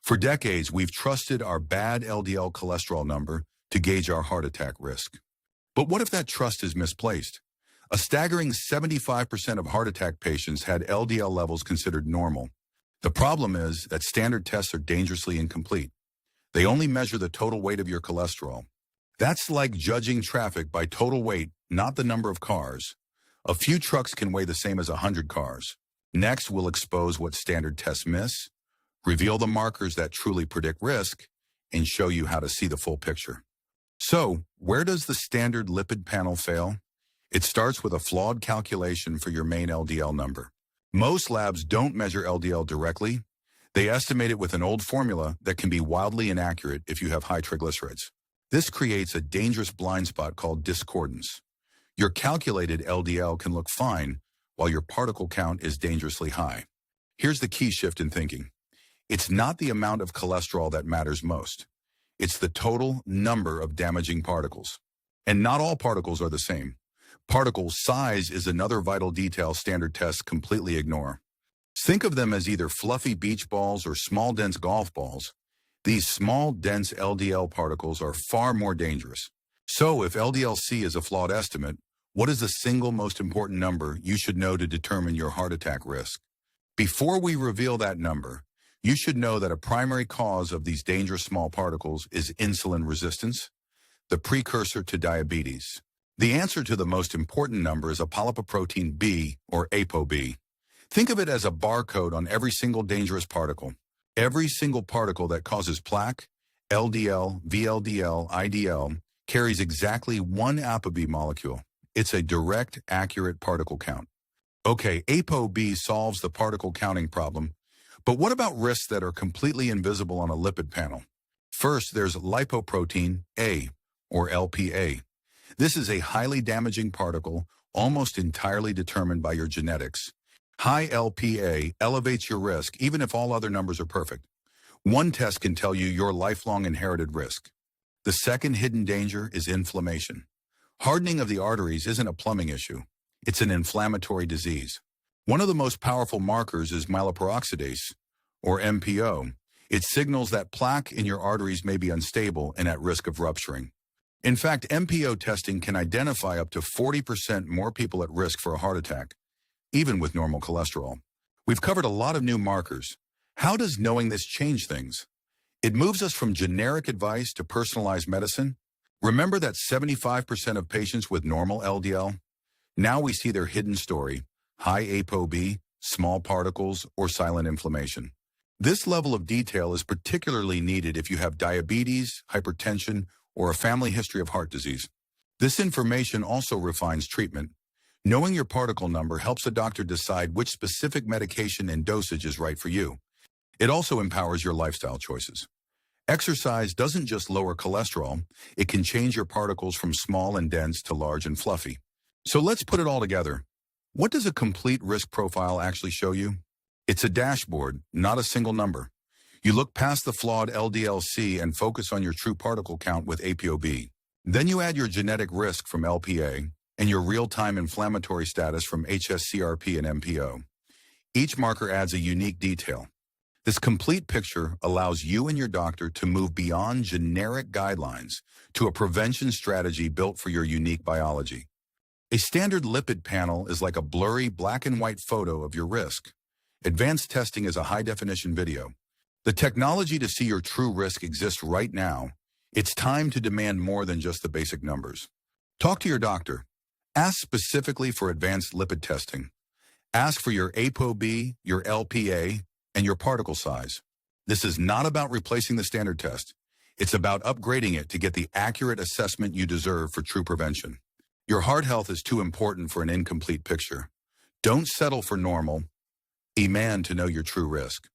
For decades, we've trusted our bad LDL cholesterol number to gauge our heart attack risk. But what if that trust is misplaced? A staggering 75% of heart attack patients had LDL levels considered normal. The problem is that standard tests are dangerously incomplete. They only measure the total weight of your cholesterol. That's like judging traffic by total weight, not the number of cars. A few trucks can weigh the same as 100 cars. Next, we'll expose what standard tests miss, reveal the markers that truly predict risk, and show you how to see the full picture. So, where does the standard lipid panel fail? It starts with a flawed calculation for your main LDL number. Most labs don't measure LDL directly. They estimate it with an old formula that can be wildly inaccurate if you have high triglycerides. This creates a dangerous blind spot called discordance. Your calculated LDL can look fine, while your particle count is dangerously high. Here's the key shift in thinking. It's not the amount of cholesterol that matters most. It's the total number of damaging particles. And not all particles are the same. Particle size is another vital detail standard tests completely ignore. Think of them as either fluffy beach balls or small, dense golf balls. These small, dense LDL particles are far more dangerous. So if LDL-C is a flawed estimate, what is the single most important number you should know to determine your heart attack risk? Before we reveal that number, you should know that a primary cause of these dangerous small particles is insulin resistance, the precursor to diabetes. The answer to the most important number is apolipoprotein B, or ApoB. Think of it as a barcode on every single dangerous particle. Every single particle that causes plaque, LDL, VLDL, IDL, carries exactly one ApoB molecule. It's a direct, accurate particle count. Okay, ApoB solves the particle counting problem, but what about risks that are completely invisible on a lipid panel? First, there's lipoprotein A, or LPA. This is a highly damaging particle, almost entirely determined by your genetics. High LPA elevates your risk even if all other numbers are perfect. One test can tell you your lifelong inherited risk. The second hidden danger is inflammation. Hardening of the arteries isn't a plumbing issue. It's an inflammatory disease. One of the most powerful markers is myeloperoxidase, or MPO. It signals that plaque in your arteries may be unstable and at risk of rupturing. In fact, MPO testing can identify up to 40% more people at risk for a heart attack, even with normal cholesterol. We've covered a lot of new markers. How does knowing this change things? It moves us from generic advice to personalized medicine. Remember that 75% of patients with normal LDL? Now we see their hidden story, high ApoB, small particles, or silent inflammation. This level of detail is particularly needed if you have diabetes, hypertension, or a family history of heart disease. This information also refines treatment. Knowing your particle number helps a doctor decide which specific medication and dosage is right for you. It also empowers your lifestyle choices. Exercise doesn't just lower cholesterol, it can change your particles from small and dense to large and fluffy. So let's put it all together. What does a complete risk profile actually show you? It's a dashboard, not a single number. You look past the flawed LDL-C and focus on your true particle count with ApoB. Then you add your genetic risk from LPA and your real-time inflammatory status from hsCRP and MPO. Each marker adds a unique detail. This complete picture allows you and your doctor to move beyond generic guidelines to a prevention strategy built for your unique biology. A standard lipid panel is like a blurry black and white photo of your risk. Advanced testing is a high-definition video. The technology to see your true risk exists right now. It's time to demand more than just the basic numbers. Talk to your doctor. Ask specifically for advanced lipid testing. Ask for your ApoB, your LPA, and your particle size. This is not about replacing the standard test. It's about upgrading it to get the accurate assessment you deserve for true prevention. Your heart health is too important for an incomplete picture. Don't settle for normal. Be man to know your true risk.